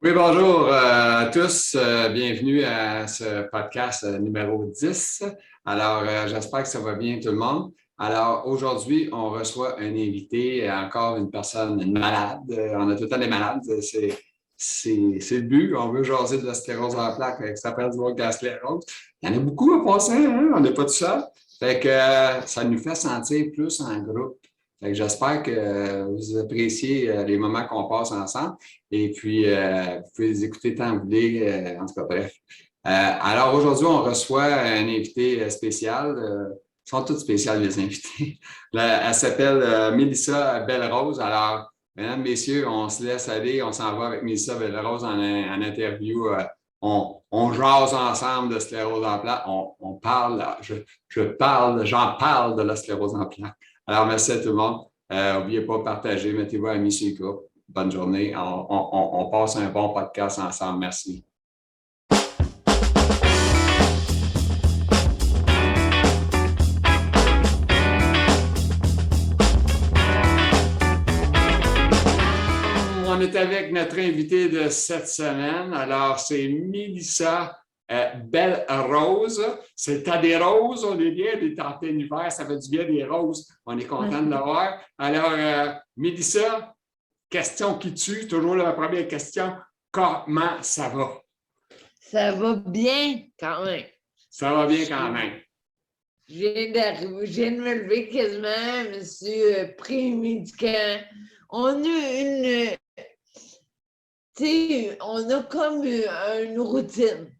Oui, bonjour à tous. Bienvenue à ce podcast numéro 10. Alors, j'espère que ça va bien tout le monde. Alors, aujourd'hui, on reçoit un invité, encore une personne, une malade. On a tout le temps des malades. C'est le but. On veut jaser de la sclérose en plaques avec ça s'appelle du monde de la sclérose. Il y en a beaucoup à passer, hein? On n'est pas tout seul. Fait que ça nous fait sentir plus en groupe. Fait que j'espère que vous appréciez les moments qu'on passe ensemble. Et puis, vous pouvez les écouter tant que vous voulez. En tout cas, bref. Alors, aujourd'hui, on reçoit un invité spécial. Ils sont tous spéciaux, les invités. Elle s'appelle Mélissa Belle-Rose. Alors, mesdames, messieurs, on se laisse aller. On s'en va avec Mélissa Belle-Rose en interview. On jase ensemble de sclérose en plaques. On parle, j'en parle de la sclérose en plaques. Alors, merci à tout le monde. N'oubliez pas de partager, mettez-vous amis sur le groupe. Bonne journée. On passe un bon podcast ensemble. Merci. On est avec notre invité de cette semaine. Alors, c'est Mélissa Belle-Rose. C'est à des roses, on est bien, des en plein hiver, ça fait du bien des roses. On est content de l'avoir. Alors, Mélissa, question qui tue, toujours la première question. Comment ça va? Ça va bien quand même. Ça va bien quand même. Je viens de me lever quasiment, je me suis pris un médicament. On a une. Tu sais, on a comme une routine.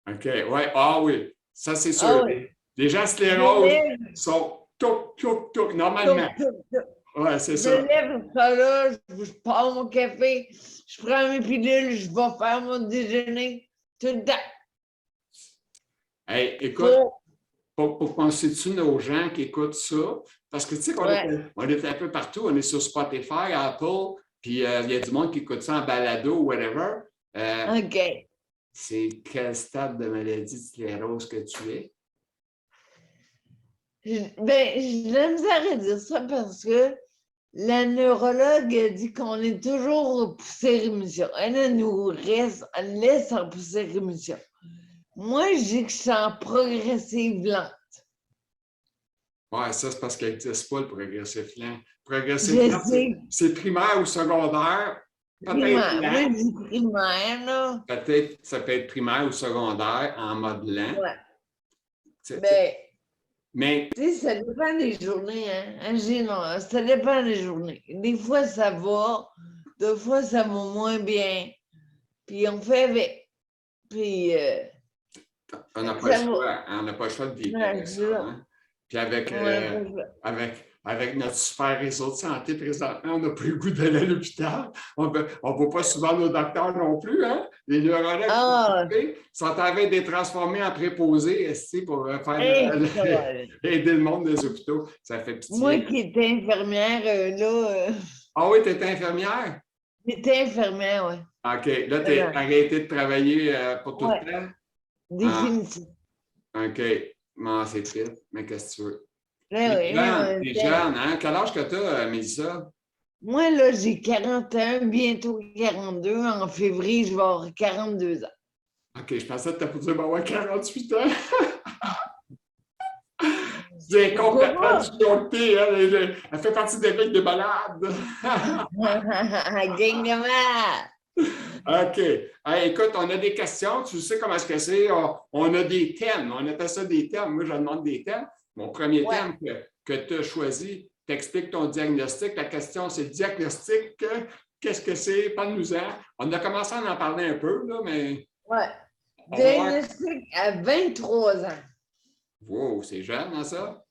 OK, ouais, ah oui, ça c'est Ah sûr. oui. Les gens Je me scléroses lève, sont toc, toc, toc, normalement. toc, toc, toc. Ouais, c'est Je ça. me lève, ça là, je pars mon café, je prends mes pilules, je vais faire mon déjeuner. Tout le temps. Hey, écoute, Faut. pour penser-tu nos gens qui écoutent ça? Parce que tu sais qu'on Ouais. on est un peu partout, on est sur Spotify, Apple, puis il y a du monde qui écoute ça en balado ou whatever. OK. C'est quel stade de maladie de sclérose que tu es? Ben, j'ai la misère à dire ça parce que la neurologue a dit qu'on est toujours en poussée rémission. Elle nous reste, elle laisse en poussée rémission. Moi, je dis que je suis en progressive lente. Ouais, ça, c'est parce qu'il n'existe pas le progressif lent. Progressif Je lent, sais, c'est primaire ou secondaire, peut-être primaire. Moi, lent. je dis primaire, là. Peut-être ça peut être primaire ou secondaire en mode lent. Ouais. C'est- Ben, Mais tu sais, ça dépend des journées, hein. Non, ça dépend des journées. Des fois, ça va. Des fois, ça va moins bien. Puis, on fait avec. Puis, on n'a pas le ça va. choix. Hein, on n'a pas le choix de vivre Ouais, avec ça. c'est ça. Hein? Puis avec, On a pas le choix. avec notre super réseau de santé présentement, on n'a plus le goût d'aller à l'hôpital. On ne voit pas souvent nos docteurs non plus. Hein? Les neurologues Ah, sont en train d'être transformés en préposés pour hey, ça va. aider le monde des hôpitaux. Ça fait Moi pitié. qui étais infirmière, Ah oui, tu étais infirmière? j'étais infirmière, ouais. OK. Là, tu as arrêté de travailler pour tout le Ouais, temps? Ah, définitif. OK. Non, c'est triste, mais qu'est-ce que tu veux? Là, oui, T'es jeune, hein? Quel âge que tu as, Mélissa? moi, là, j'ai 41, bientôt 42. En février, je vais avoir 42 ans. OK, je pensais que tu as avoir 48 ans. C'est Pourquoi complètement pas? disjoncté, elle fait partie des mecs de malades. Gang de mal. OK. Hey, écoute, on a des questions. Tu sais comment est-ce que c'est? On a des thèmes. On appelle ça des thèmes. Moi, je demande des thèmes. Mon premier Ouais. thème que tu as choisi, t'expliques ton diagnostic. La question, c'est diagnostic. Qu'est-ce que c'est? Parle-nous-en. On a commencé à en parler un peu, là, mais Ouais. on va voir. Diagnostic à 23 ans. Wow, c'est jeune, hein, ça?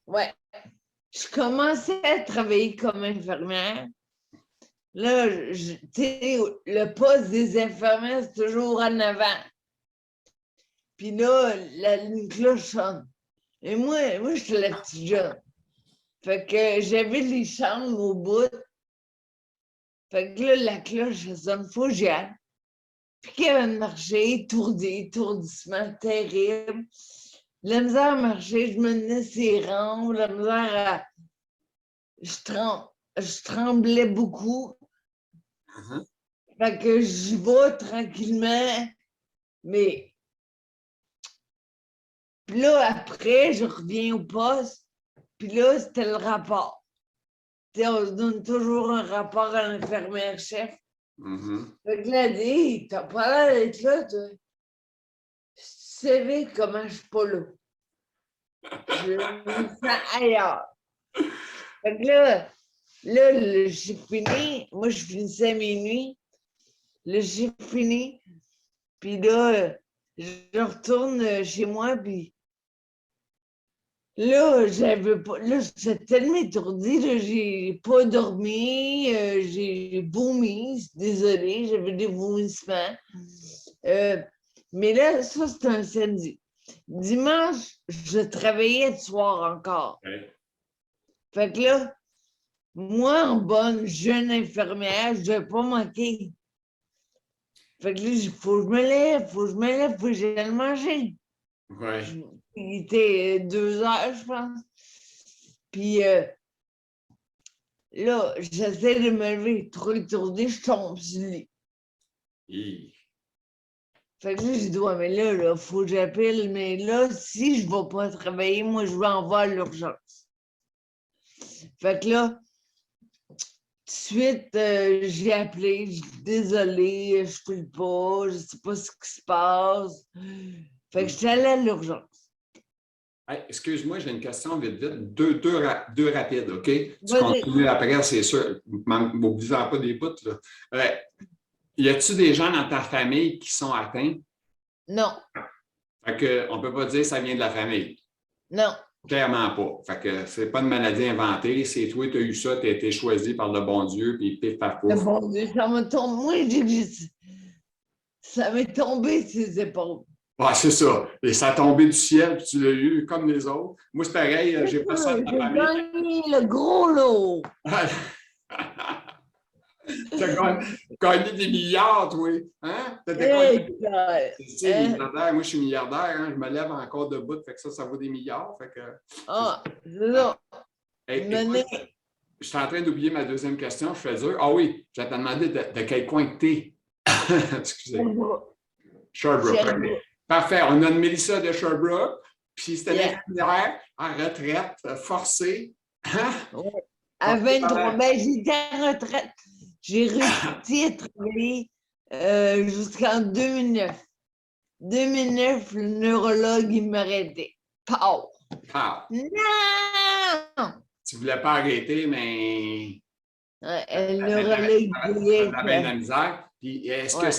Ouais. Je commençais à travailler comme infirmière. Là, tu sais, le poste des infirmières, c'est toujours en avant. Puis là, la cloche sonne. Et moi, je suis la petite jeune. Fait que j'avais les chambres au bout. Fait que là, la cloche, elle sonne, faut que j'y aille. Puis qu'elle marchait, étourdissement terrible. La misère à marcher, je me tenais ses rangs, la misère à. Je tremblais beaucoup. Uh-huh. Fait que j'y vais tranquillement, mais puis là, après, je reviens au poste, puis là, c'était le rapport. T'sais, on se donne toujours un rapport à l'infirmière-chef. Fait que là, elle dit, t'as pas l'air d'être là, toi. Tu savais comment je suis pas là. Je me sens ailleurs. Fait que là, le shift fini. Moi, je finissais à minuit. Le shift fini. Puis là, je retourne chez moi, puis là, j'avais pas. Là, j'étais tellement étourdie, là, j'ai pas dormi, j'ai vomi, désolée, j'avais des vomissements. Mais là, ça, c'est un samedi. Dimanche, je travaillais le soir encore. Okay. Fait que là, moi, en bonne jeune infirmière, je ne devais pas manquer. Fait que là, il faut que je me lève, faut que j'aille manger. Ouais. Il était 2 heures, je pense. Puis là, j'essaie de me lever, trop étourdie, je tombe sur le lit. Fait que là, j'ai dit, ouais, mais là, faut que j'appelle, mais là, si je ne vais pas travailler, moi, je vais en voir l'urgence. Fait que là, tout de suite, j'ai appelé, j'ai dit, désolée, je ne peux pas, je ne sais pas ce qui se passe. Fait que je suis allée à l'urgence. Hey, excuse-moi, j'ai une question vite, vite. Deux rapides, OK? Tu Vas-y. continues après, c'est sûr. M'oubliant pas des bouts, là. Y a-tu des gens dans ta famille qui sont atteints? Non, Fait que, on ne peut pas dire que ça vient de la famille. non. Clairement pas. Fait que c'est pas une maladie inventée. C'est toi, tu as eu ça, tu as été choisi par le bon Dieu, puis pif, paf, Le pouf. bon Dieu, ça me tombe. Moi, j'ai dit, ça m'est tombé ses épaules. Ah, c'est ça. Et ça a tombé du ciel, puis tu l'as eu comme les autres. Moi, c'est pareil, j'ai pas ça de ma J'ai famille. gagné le gros lot. Tu as gagné des milliards, toi. Hein? T'étais quoi? Hey, Tu sais, les milliardaires, moi, je suis milliardaire, hein? Je me lève encore debout, fait que ça vaut des milliards. Fait que, ah, c'est ça. hey, Menez. écoute, je suis en train d'oublier ma deuxième question. Je fais dur. Ah oui, je vais te demander de quel coin que t'es. Excusez. Sherbrooke. Okay. Parfait. On a une Mélissa de Sherbrooke. Puis c'était l'infirmière en retraite, forcée. Hein? Ouais. À 23, ben, j'étais en retraite. J'ai réussi à travailler jusqu'en 2009. 2009, le neurologue, il m'arrêtait. Pow! Pow! Non! Tu ne voulais pas arrêter, mais. Le neurologue disait. Ça bien la misère. Puis est-ce que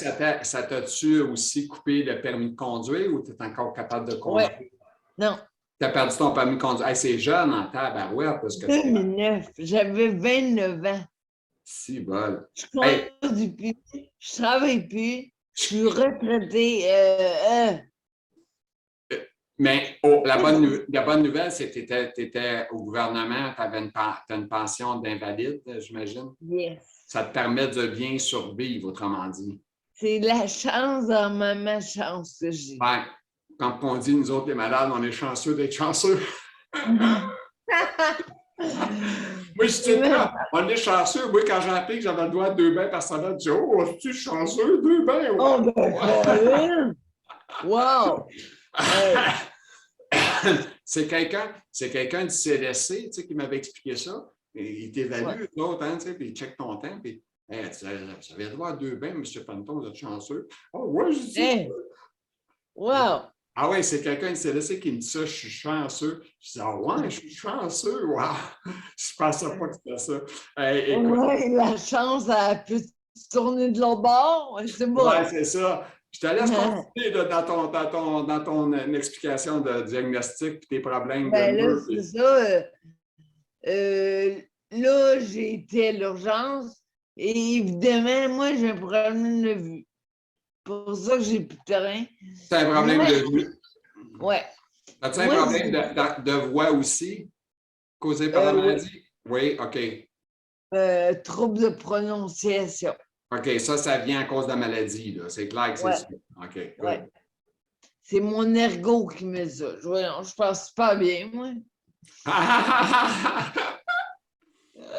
ça t'a-tu aussi coupé le permis de conduire ou tu es encore capable de conduire? Ouais. Non. Tu as perdu ton permis de conduire. Hey, c'est jeune en tabarouette. Parce que 2009, j'avais 29 ans. Si bol. Je conduis plus, je travaille plus, je suis retraitée. Mais la bonne nouvelle, c'est que tu étais au gouvernement, tu avais une pension d'invalide, j'imagine. Yes. Ça te permet de bien survivre, autrement dit. C'est la chance dans ma malchance que j'ai. Ben, quand on dit, nous autres, les malades, on est chanceux d'être chanceux. Moi, je dis pas, on est chanceux. Moi, quand j'ai appris que j'avais le droit de 2 bains par semaine, je dis, oh, es-tu chanceux, 2 bains? Oh, ben, wow! C'est quelqu'un du CLSC, tu sais, qui m'avait expliqué ça. Et il t'évalue, l'autre, hein, tu sais, puis il check ton temps, puis hey, tu avais le droit à 2 bains, M. Panton, vous êtes chanceux. Oh, ouais, je dis. Wow! Ah ouais, c'est quelqu'un du CLSC qui me dit ça, je suis chanceux. Je dis, ah ouais, je suis chanceux, wow! Je pensais pas que c'était ça. Ouais, la chance, elle peut tourner de l'autre bord, c'est bon. Ouais, c'est ça. Je te laisse continuer dans ton explication de diagnostic et tes problèmes. Ben là, c'est ça. Là, j'ai été à l'urgence et évidemment, moi, j'ai un problème de vue. C'est pour ça que j'ai plus de terrain. C'est un problème de vue? Ouais. As-tu un problème de voix aussi, causé par la maladie? Oui, OK. Trouble de prononciation. OK, ça vient à cause de la maladie, là. C'est clair que c'est ça. OK, good. Ouais. C'est mon ergot qui me dit ça. Je pense pas bien, moi.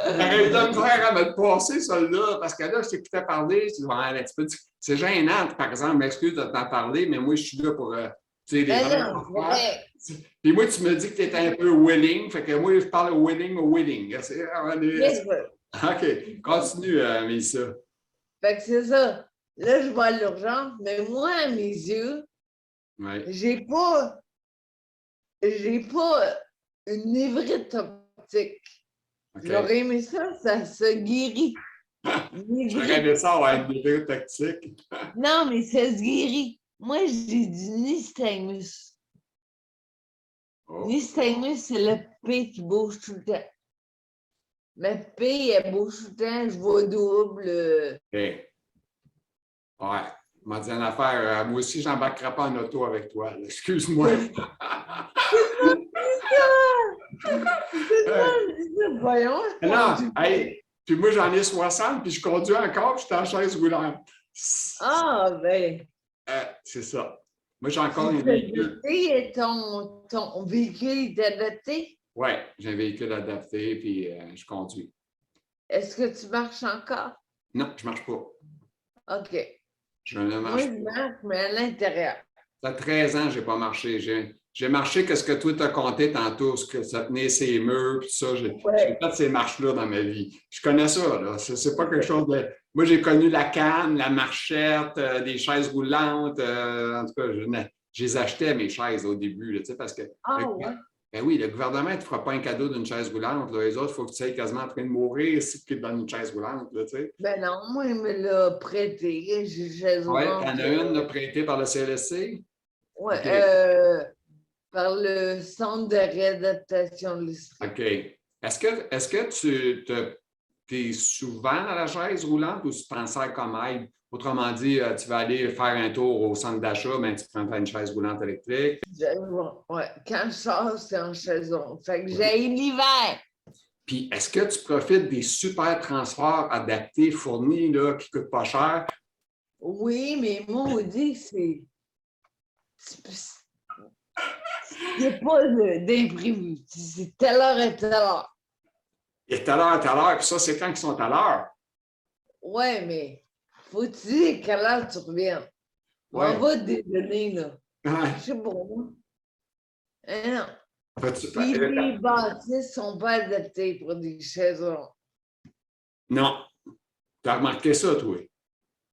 J'aurais eu de la misère à me le passer, celle-là, parce que là, je t'écoutais parler, je dis, ouais, un petit peu, c'est gênant, par exemple, m'excuse de t'en parler, mais moi, je suis là pour, tu sais, les Ben vrais non, affaires. ouais. Puis moi, tu me dis que tu étais un peu willing, fait que moi, je parle willing au willing. OK, continue, Mélissa. Fait que c'est ça. Là, je vais à l'urgence, mais moi, à mes yeux, Oui, j'ai pas une névrite optique. OK. J'aurais aimé ça, ça se guérit. J'aurais aimé ça avoir une vidéo tactique. Non, mais ça se guérit. Moi, j'ai du nystagmus. Oh. Nystagmus, c'est le P qui bouge tout le temps. Ma P, elle bouge tout le temps, je vois double. OK. Ouais. M'a dit une affaire. Moi aussi, je n'embarquerai pas en auto avec toi. Là. Excuse-moi. Voyons, je Non, conduis pas. hey, puis moi, j'en ai 60, puis je conduis encore, puis je suis en chaise roulante. Ah, ben. C'est ça. Moi, j'ai encore Tu un t'es véhicule. adapté, ton véhicule est adapté? Oui, j'ai un véhicule adapté, puis je conduis. Est-ce que tu marches encore? Non, je ne marche pas. OK. Je ne Moi, marche je pas. marche, mais à l'intérieur. Ça fait 13 ans que je n'ai pas marché. J'ai marché que ce que toi t'as compté tantôt, ce que ça tenait ses murs, puis ça. J'ai Ouais. fait ces marches-là dans ma vie. Je connais ça, là. C'est pas quelque chose de. Moi, j'ai connu la canne, la marchette, des chaises roulantes. En tout cas, je les achetais, mes chaises, au début, là, parce que. Ah, ouais. Ben oui, le gouvernement ne te fera pas un cadeau d'une chaise roulante. Là. Les autres, il faut que tu sois quasiment en train de mourir si tu te donnes une chaise roulante. Là, Ben non, moi, il me l'a prêté. J'ai chaise oui, tu en roulante. as une là, prêtée par le CLSC? Ouais, OK. par le Centre de réadaptation de l'esprit. OK. Est-ce que tu es souvent dans la chaise roulante ou tu t'en sers comme aide? Autrement dit, tu vas aller faire un tour au centre d'achat, mais tu prends une chaise roulante électrique. Ouais, quand je sors, c'est en chaise roulante. Fait que j'ai l'hiver. Puis, est-ce que tu profites des super transports adaptés, fournis, là, qui ne coûtent pas cher? Oui, mais maudit, c'est pas d'imprévu. C'est telle heure et telle heure. Et tout à l'heure, puis ça, c'est quand ils sont à l'heure. Ouais, mais faut que tu dis à quelle heure tu reviens. On Ouais. va déjeuner, là. Ouais. Je sais pas. Non. Faut-tu- Puis les bâtisses sont pas adaptées pour des chaises rondes. Non. Tu as remarqué ça, toi?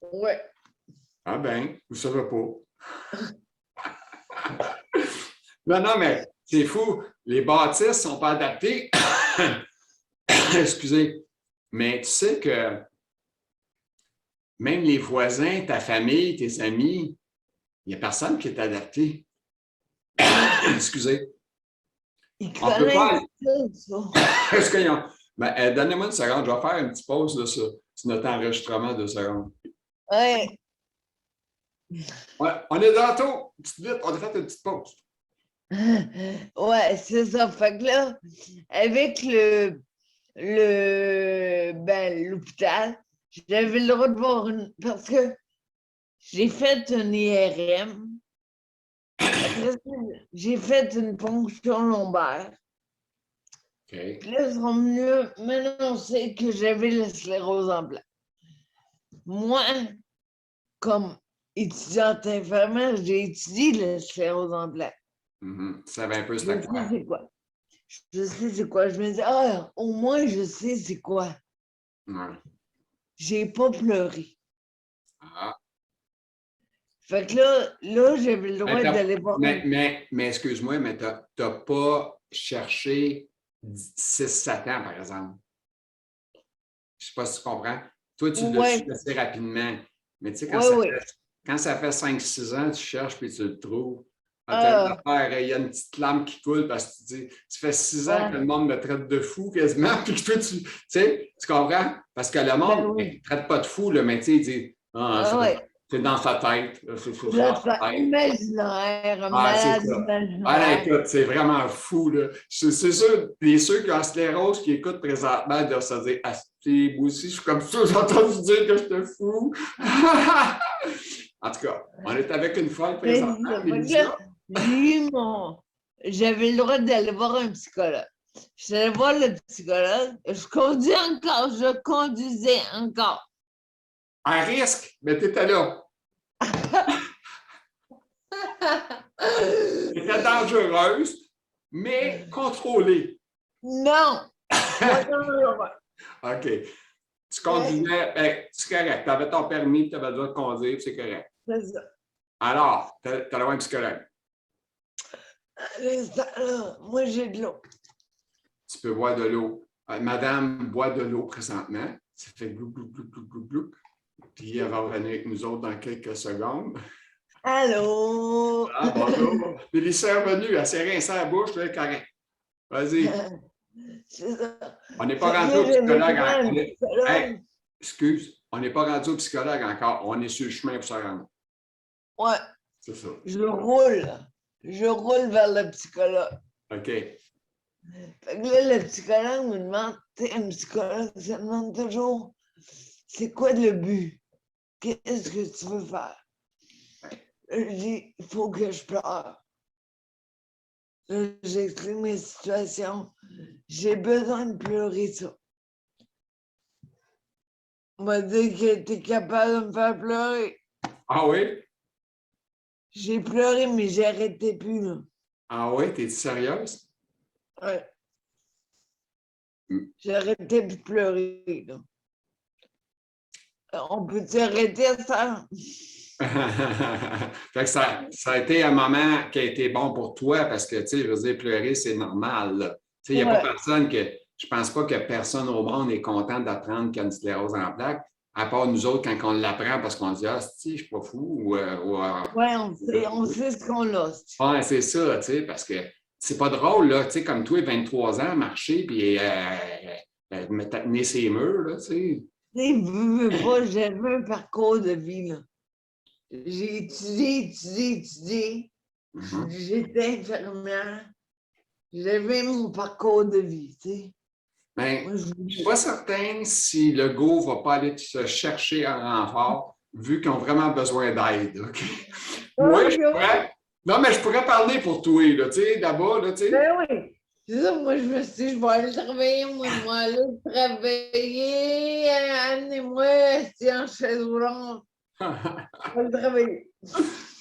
Ouais. Ah ben, vous ne savez pas. Non, non, mais c'est fou. Les bâtisses ne sont pas adaptées. Excusez. Mais tu sais que même les voisins, ta famille, tes amis, il n'y a personne qui est adapté. Excusez. Ils On ne peut pas. connaissent ça. Est-ce qu'ils ont. Ben, donnez-moi une seconde, je vais faire une petite pause là, sur notre enregistrement de secondes. Ouais. Ouais, on est dans tôt. Vite, on a fait une petite pause. Ouais, c'est ça. Fait que là, avec l'hôpital, j'avais le droit de voir une. Parce que j'ai fait une IRM. Après ça, j'ai fait une ponction lombaire. OK. Puis là, ils sont venus m'annoncer que j'avais la sclérose en plaques. Moi, comme étudiante infirmière, j'ai étudié la sclérose en plaques. Tu savais un peu Je c'était sais quoi. c'est quoi. Je sais c'est quoi. Je me dis, ah, au moins, je sais c'est quoi. Ouais. J'ai pas pleuré. Ah. Fait que là j'avais le droit Mais, d'aller voir. mais excuse-moi, mais tu n'as pas cherché 6-7 ans, par exemple. Je ne sais pas si tu comprends. Toi, tu l'as su Ouais, assez rapidement. Mais tu sais, ouais. quand ça fait 5-6 ans, tu cherches puis tu le trouves. Ah, Il y a une petite lame qui coule parce que tu dis, ça fait 6 ans que ouais. le monde me traite de fou quasiment, puis que toi, tu sais, tu comprends? Parce que le Ben monde ne oui. te traite pas de fou, là, mais tu sais, il dit, ah, Ah ouais. c'est dans sa tête, c'est dans sa Ça, tête. imaginaire, un Ah, c'est malade ça. Ah, là, imaginaire. écoute, c'est vraiment fou, là. C'est sûr, ceux qui ont la sclérose qui écoutent présentement doivent se dire, ah, moi aussi, je suis comme ça, j'ai entendu dire que j'étais fou. En tout cas, on est avec une folle Mais présentement, ça fait que là, Mélissa. j'avais le droit d'aller voir un psychologue. Je suis allée voir le psychologue. Je conduisais encore. À risque, mais tu étais là. Tu étais dangereuse, mais contrôlée. Non! OK. Tu conduisais, ben, c'est correct. Tu avais ton permis, tu avais le droit de conduire, c'est correct. C'est ça. Alors, tu as un psychologue. Moi, j'ai de l'eau. Tu peux boire de l'eau. Madame boit de l'eau présentement. Ça fait glou, glou, glou, glou, glou, glou. Puis elle va revenir avec nous autres dans quelques secondes. Allô? Ah, bonjour. Mélissa est revenue, elle s'est rincée à la bouche, là, correct. Vas-y. On n'est pas rendu au psychologue. Hey, excuse, on n'est pas rendu au psychologue encore. On est sur le chemin pour se rendre. Ouais. C'est ça. Je roule. Je roule vers le psychologue. OK. Fait que là, le psychologue me demande, tu sais, un psychologue, ça demande toujours, c'est quoi le but? Qu'est-ce que tu veux faire? Je dis, il faut que je pleure. J'explique mes situations. J'ai besoin de pleurer ça. On m'a dit que tu es capable de me faire pleurer. Ah oui? J'ai pleuré, mais j'arrêtais plus, là. Ah oui? T'es-tu sérieuse? Ouais. J'arrêtais plus de pleurer, là. On peut-tu arrêter ça? Fait que ça a été un moment qui a été bon pour toi parce que, tu sais, je veux dire, pleurer, c'est normal, là. Tu sais, il n'y a pas personne que... Je pense pas que personne au monde est content d'apprendre qu'il y a une sclérose en plaques, à part nous autres quand on l'apprend parce qu'on dit « Ah, si, je suis pas fou » ou ouais, on sait ce qu'on a. ouais, c'est ça, tu sais, parce que c'est pas drôle, là, tu sais, comme toi, 23 ans, marcher, puis me tenir ses murs, là, tu sais. Tu sais, veux pas, j'avais un parcours de vie, là. J'ai étudié. J'étais infirmière. J'avais mon parcours de vie, tu sais. Bien, je ne suis pas certain si le go ne va pas aller se chercher un renfort, vu qu'ils ont vraiment besoin d'aide, OK? Moi, je pourrais... Non, mais je pourrais parler pour toi, là, tu sais, d'abord, là, tu sais. Ben oui. C'est ça, moi, je me suis dit, je vais aller travailler, moi, aller travailler, amenez-moi, c'est en chaise roulante. Je vais aller travailler.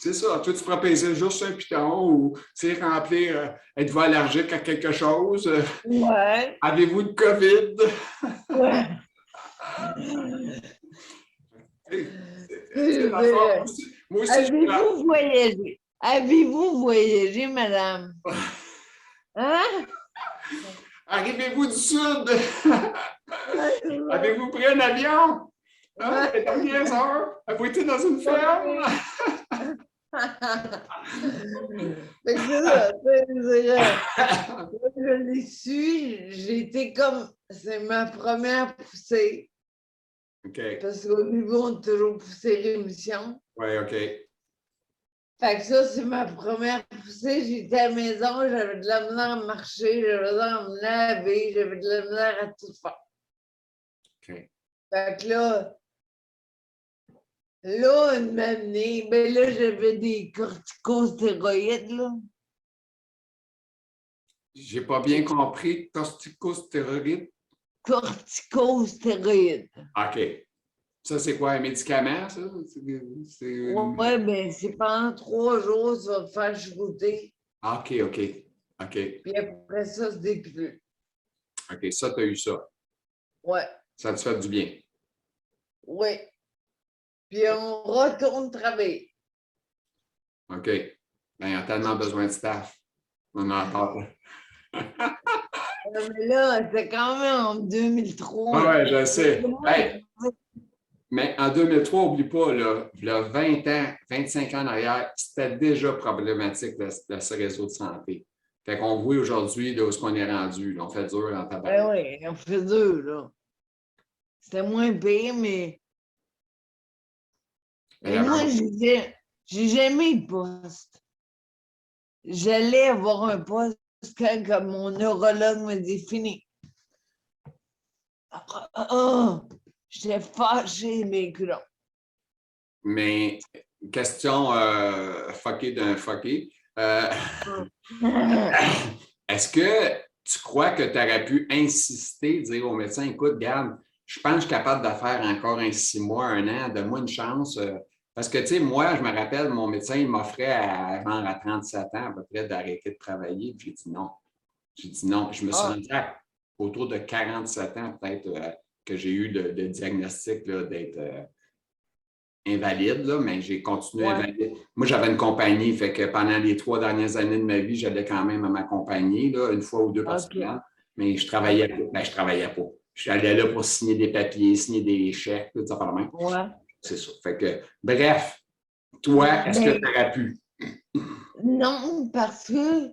C'est ça. Toi, tu pourrais peser juste un piton ou, tu sais, remplir, êtes-vous allergique à quelque chose? Ouais. Avez-vous de COVID? Ouais. Moi aussi, avez-vous voyagé? Avez-vous voyagé, madame? Hein? Arrivez-vous du Sud? Avez-vous pris un avion? Hein? Les dernières heures? Avez-vous été dans une ferme? Je l'ai su, j'ai été comme, c'est ma première poussée. OK. Parce qu'au début, on a toujours poussé rémission. Oui, OK. Fait que ça, c'est ma première poussée. J'étais à la maison, j'avais de la misère à marcher, j'avais de la misère à me laver, j'avais de la misère à tout faire. OK. Fait que là, une année, ben là, j'avais des corticostéroïdes, là. J'ai pas bien compris. Corticostéroïdes? Corticostéroïdes. OK. Ça, c'est quoi, un médicament, ça? Ouais, ben c'est pendant 3 jours, ça va te faire choucouter. OK, OK. OK. Puis après ça, c'est déclus. OK, ça, tu as eu ça. Ouais. Ça te fait du bien. Oui. Puis on retourne travailler. OK. Ben, il y a tellement besoin de staff. On en parle. Mais là, c'est quand même en 2003. Oui, je sais. Hey, mais en 2003, n'oublie pas, là, il y a 20 ans, 25 ans en arrière, c'était déjà problématique ce réseau de santé. Fait qu'on voit aujourd'hui là, où est-ce qu'on est rendu. Là, on fait dur en tabac. Ben oui, on fait dur, là. C'était moins pire, mais. Mais moi, j'ai jamais eu de poste. J'allais avoir un poste quand mon neurologue me dit fini. J'étais fâchée, mes culottes. Mais, question fuckée d'un fucké. Est-ce que tu crois que tu aurais pu insister, dire au médecin, écoute, regarde, je pense que je suis capable de faire encore un 6 mois, 1 an, donne-moi une chance. Parce que, tu sais, moi, je me rappelle, mon médecin, il m'offrait à 37 ans à peu près d'arrêter de travailler. Puis j'ai dit non. J'ai dit non. Je me suis rendu autour de 47 ans, peut-être, que j'ai eu le diagnostic là, d'être invalide, là, mais j'ai continué invalide. Moi, j'avais une compagnie, fait que pendant les 3 dernières années de ma vie, j'allais quand même à ma compagnie, là, 1 fois ou 2 par semaine, mais je travaillais pas. Ben, je travaillais pas. J'allais là pour signer des papiers, signer des chèques, tout ça par la main. C'est ça. Fait que, bref, toi, est-ce que tu aurais pu? Non, parce que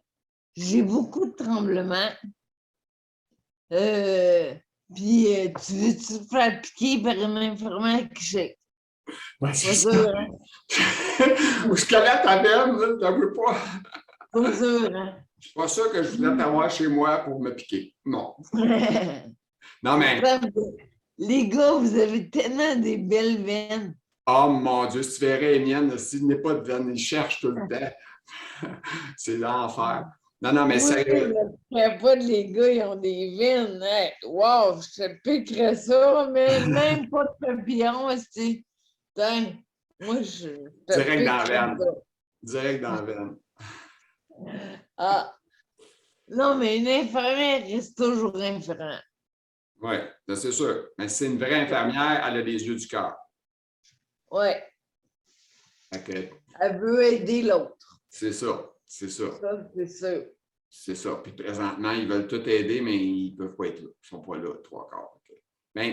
j'ai beaucoup de tremblements. Puis, tu veux-tu te faire piquer par une infirmière qui sait? Ouais, c'est ça. Je connais ta veine, t'en veux pas. Pas sûr, hein? Je suis pas sûr que je voulais t'avoir chez moi pour me piquer. Non. Non, mais. Les gars, vous avez tellement des belles veines. Oh mon Dieu, si tu verrais les miennes, s'il n'est pas de veine, ils cherchent tout le temps. C'est l'enfer. Non, mais sérieux. Je ne pas les gars, ils ont des veines. Hey, wow, je te piquerais ça, mais même pas de papillon, c'est. Moi, je te Direct dans la veine. ça. Direct dans la veine. Ah. Non, mais une infirmière reste toujours infirmière. Oui, c'est sûr. Mais c'est une vraie infirmière, elle a les yeux du cœur. Oui. Okay. Elle veut aider l'autre. C'est ça. C'est ça. Ça, c'est sûr. C'est ça. Puis présentement, ils veulent tout aider, mais ils ne peuvent pas être là. Ils ne sont pas là, 3/4. Okay. Bien,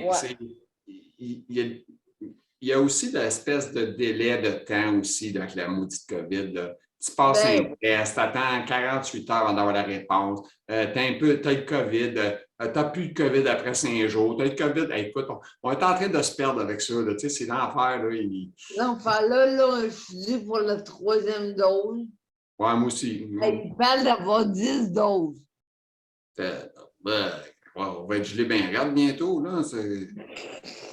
il y a aussi l'espèce de délai de temps aussi avec la maudite COVID. Là. Tu passes un test, tu attends 48 heures avant d'avoir la réponse. Tu as le COVID. Tu n'as plus le COVID après 5 jours. Tu as le COVID. Hey, écoute, on est en train de se perdre avec ça. Là. Tu sais, c'est l'enfer. L'enfer, là, je suis dû pour la 3e dose. Ouais, moi aussi. Il parle d'avoir 10 doses. On va être gelé bien raide bientôt. Là. C'est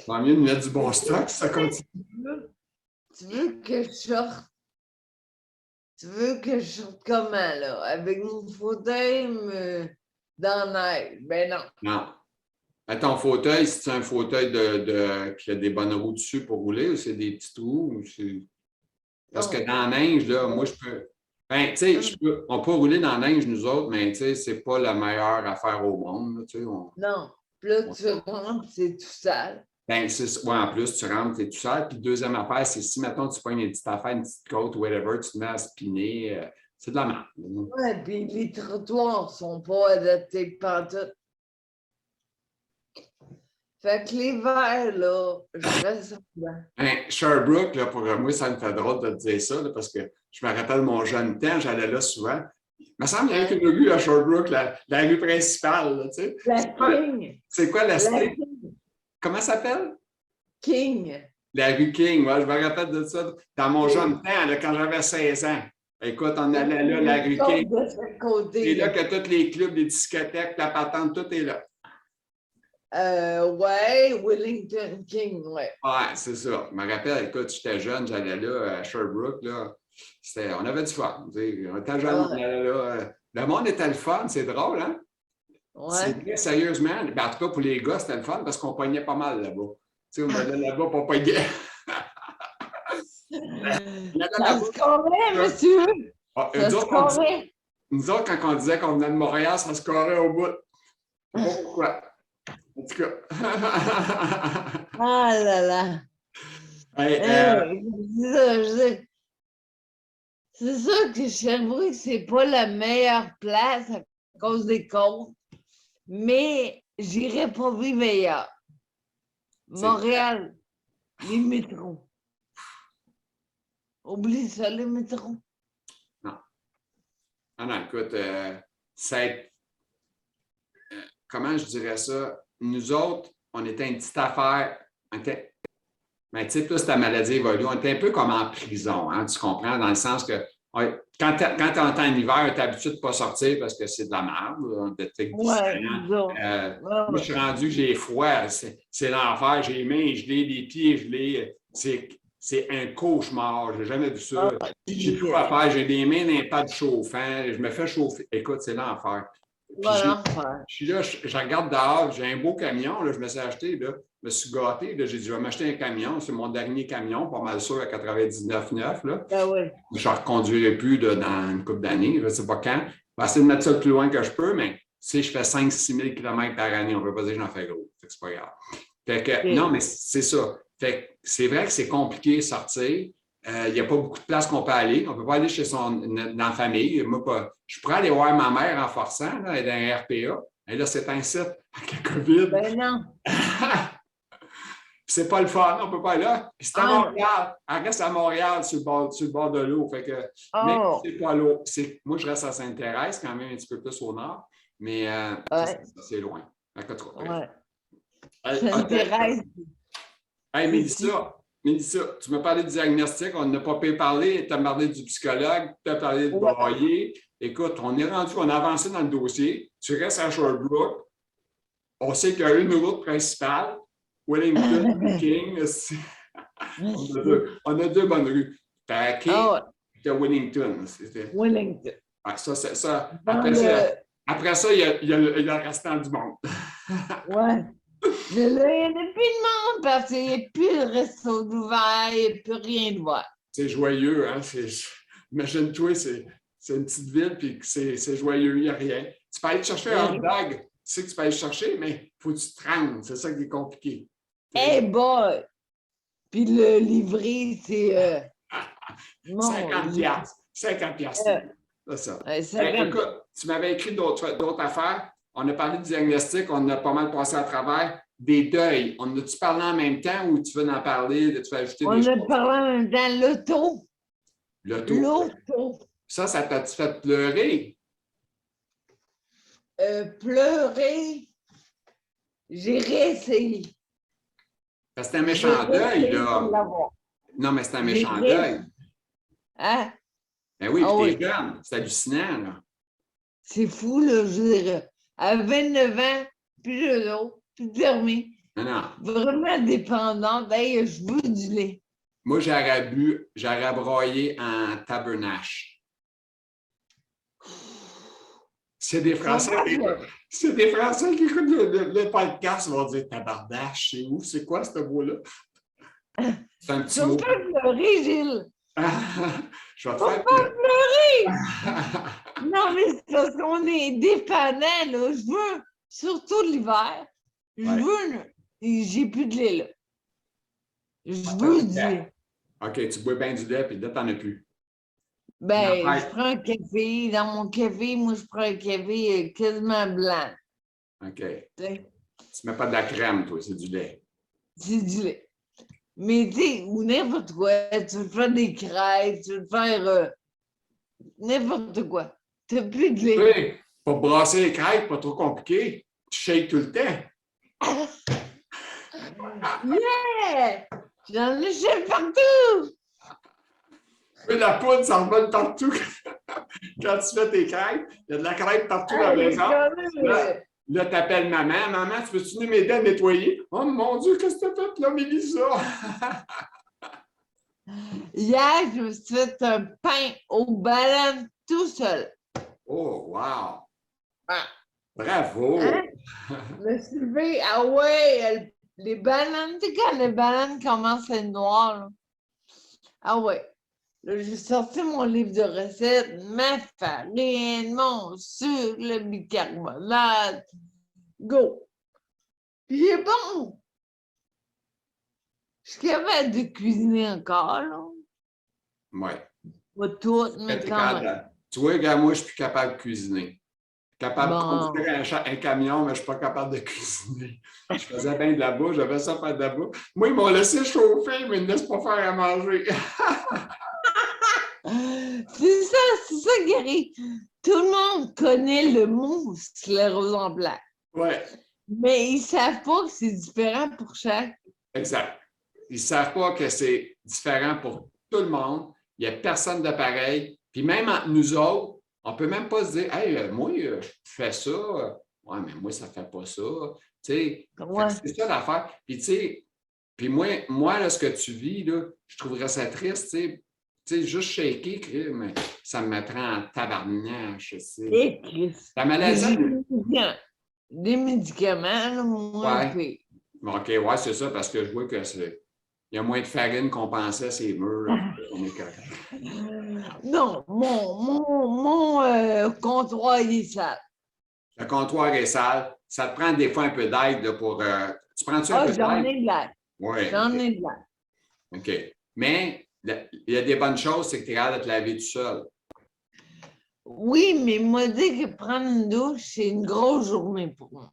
tant mieux de mettre du bon stock, ça continue. Tu veux que je sorte? Tu veux que je sorte comment, là? Avec mon fauteuil dans la neige? Ben non. Non. À ton fauteuil, c'est un fauteuil qui a des bonnes roues dessus pour rouler ou c'est des petits trous? Parce que dans la neige, là, moi, je peux. Ben, tu sais, on peut rouler dans la neige, nous autres, mais tu sais, c'est pas la meilleure affaire au monde. Tu sais, non. Puis là, tu rentres, c'est tout sale. Ben, en plus, tu rentres, tu es tout seul. Puis, deuxième affaire, c'est si, mettons, tu pognes une petite affaire, une petite côte, whatever, tu te mets à spinner, c'est de la merde. Oui, puis les trottoirs sont pas adaptés pantoute. Fait que l'hiver, là, je reste là. Sherbrooke, là, pour moi, ça me fait drôle de te dire ça, là, parce que je me rappelle mon jeune temps, j'allais là souvent. Il me semble qu'il y a une rue à Sherbrooke, la rue principale. Là, tu sais. La King. C'est quoi la Comment ça s'appelle? King. La rue King, ouais, je me rappelle de ça. Dans mon jeune temps, là, quand j'avais 16 ans. Écoute, on allait là, la rue King. C'est là que tous les clubs, les discothèques, la patente, tout est là. Ouais, Wellington King, ouais. Ouais, c'est ça. Je me rappelle, écoute, j'étais jeune, j'allais là à Sherbrooke, là. On avait du fun. On était jeune, on allait là. Le monde était le fun, c'est drôle, hein? Ouais. Sérieusement, ben, en tout cas, pour les gars, c'était le fun parce qu'on pognait pas mal là-bas. Tu sais, on allait là-bas pour pogner. Ça se corrait, monsieur! Ça se corrait! Nous autres, quand on disait qu'on venait de Montréal, ça se corrait au bout. Je sais pas pourquoi. En tout cas. Ah là là! C'est ça que Sherbrooke, c'est pas la meilleure place à cause des côtes, mais j'irais pas vivre ailleurs. Montréal, les métros. Oublie ça, les métros. Non. Non, écoute, comment je dirais ça? Nous autres, on était une petite affaire. Mais tu sais, plus ta maladie évolue, on était un peu comme en prison, hein, tu comprends? Dans le sens que quand tu es en hiver, tu es habitué de ne pas sortir parce que c'est de la merde. Moi, je suis rendu que j'ai froid. C'est l'enfer. J'ai les mains gelées, les pieds gelés. C'est un cauchemar. Je n'ai jamais vu ça. J'ai tout à faire. J'ai des mains dans les pads chauffants. Je me fais chauffer. Écoute, c'est l'enfer. Voilà. Je suis là, je regarde dehors, j'ai un beau camion, là, je me suis acheté, là, je me suis gâté, là, j'ai dit, je vais m'acheter un camion, c'est mon dernier camion, pas mal sûr, à 99,9, là. Ben oui. Je ne reconduirai plus là, dans une couple d'années, je ne sais pas quand. Je vais essayer de mettre ça le plus loin que je peux, mais si je fais 5-6 000 km par année, on ne peut pas dire que j'en fais gros. C'est pas grave. Fait que, non, mais c'est ça. Fait que c'est vrai que c'est compliqué de sortir. Il n'y a pas beaucoup de places qu'on peut aller. On ne peut pas aller chez dans la famille. Moi, je pourrais aller voir ma mère en forçant, là, elle est dans un RPA. Et là, c'est un site avec la COVID. Ben non. C'est pas le fun, on ne peut pas aller là. Puis c'est à Ah, Montréal. Elle reste à Montréal sur le bord de l'eau. Fait que, mais oh, c'est pas l'eau. Moi, je reste à Sainte-Thérèse, quand même un petit peu plus au nord. Mais ouais, c'est loin. ouais. Hey, Sainte-Thérèse, hey, petit. Mélissa, tu m'as parlé du diagnostic, on n'a pas pu parler, tu as parlé du psychologue, tu as parlé de Ouais. Brailler. Écoute, on est rendu, on a avancé dans le dossier. Tu restes à Sherbrooke. On sait qu'il y a une route principale, Wellington, King. On a deux bonnes rues. Tu as King Oh, et tu as Wellington. Wellington. Ça. Dans le... Après ça, il y a le restant du monde. Ouais. Mais là, il n'y en a plus de monde parce qu'il n'y a plus de resto d'ouvert, il n'y a plus rien de voir. C'est joyeux, hein? Imagine-toi, c'est une petite ville, puis c'est joyeux, il n'y a rien. Tu peux aller chercher un hot dog, tu sais que tu peux aller chercher, mais il faut que tu te rendes. C'est ça qui est compliqué. Eh boy! Puis le livret, c'est... 50 piastres. 50 piastres. C'est ça. Écoute, tu m'avais écrit d'autres affaires. On a parlé du diagnostic, on a pas mal passé à travers. Des deuils. On a-tu parlé en même temps ou tu veux en parler, tu veux ajouter des choses? On a parlé en même temps, l'auto. L'auto. Ça t'a-tu fait pleurer? Pleurer. J'ai réessayé. C'est un méchant deuil, là. Non, mais c'est un méchant deuil. Hein? Ben oui, puis t'es jeune. C'est hallucinant, là. C'est fou, là, je veux dire. À 29 ans, plus de l'eau, plus de permis. Non. Vraiment dépendante. Hey, je veux du lait. Moi, j'aurais broyé en tabernache. C'est des Français qui écoutent le podcast, ils vont dire tabarnache, c'est où? C'est quoi ce mot-là? C'est un petit mot. Tu vas me faire pleurer, Gilles. Je vais te faire pleurer. Non, mais c'est parce qu'on est dépendant, là. Je veux, surtout l'hiver, j'ai plus de lait, là. Je veux du lait. OK, tu bois bien du lait, puis là, t'en as plus. Ben, je prends un café. Dans mon café, moi, je prends un café quasiment blanc. OK. Tu mets pas de la crème, toi, c'est du lait. C'est du lait. Mais tu sais, ou n'importe quoi, tu veux faire des crêpes, tu veux faire n'importe quoi. Tu n'as plus de lait. Oui, pour brasser les crêpes, pas trop compliqué. Tu shakes tout le temps. Yeah! J'en ai partout! Mais la poudre, ça revole partout. Quand tu fais tes crêpes, il y a de la crêpe partout dans la maison. Là, tu appelles maman. Maman, tu peux-tu m'aider à nettoyer? Oh mon Dieu, qu'est-ce que tu as fait là, Mélissa? Hier, je me suis fait un pain aux bananes tout seul. Oh, wow! Ah. Bravo! Hein? Je me suis levé, ah ouais, les bananes, tu sais, quand les bananes commencent à être noires, là. Ah ouais. Là, j'ai sorti mon livre de recettes, ma farine, mon sucre, le bicarbonate. Go! Puis il est bon! Je suis capable de cuisiner encore, là. Oui. Pas tout, mais quand même. Tu vois, regarde, moi, je suis plus capable de cuisiner. Capable de conduire un camion, mais je ne suis pas capable de cuisiner. Je faisais bien de la bouffe, j'avais ça faire de la bouffe. Moi, ils m'ont laissé chauffer, mais ils ne me laissent pas faire à manger. C'est ça qui arrive. Tout le monde connaît le mot sclérose en plaques. Oui. Mais ils ne savent pas que c'est différent pour chaque. Exact. Ils ne savent pas que c'est différent pour tout le monde. Il n'y a personne de pareil. Puis même entre nous autres, on ne peut même pas se dire, hey, moi, je fais ça. Ouais, mais moi, ça ne fait pas ça. Tu sais, c'est ça l'affaire. Puis, tu sais, moi là, ce que tu vis, là, je trouverais ça triste. Tu sais, juste shaker, mais ça me mettrait en tabarnache, tu sais. Et Christ. La maladie, Des médicaments, là, moins ouais. pire. OK, ouais, c'est ça, parce que je vois que c'est. Il y a moins de farine qu'on pensait, ces murs, là. On est correct. Non, mon comptoir, il est sale. Le comptoir est sale. Ça te prend des fois un peu d'aide là, pour. Tu prends-tu un Ah, peu j'en d'aide? ai de l'air. Oui. J'en OK. ai de l'air. OK. Mais il y a des bonnes choses, c'est que tu es capable de te laver tout seul. Oui, mais il m'a dit que prendre une douche, c'est une grosse journée pour moi.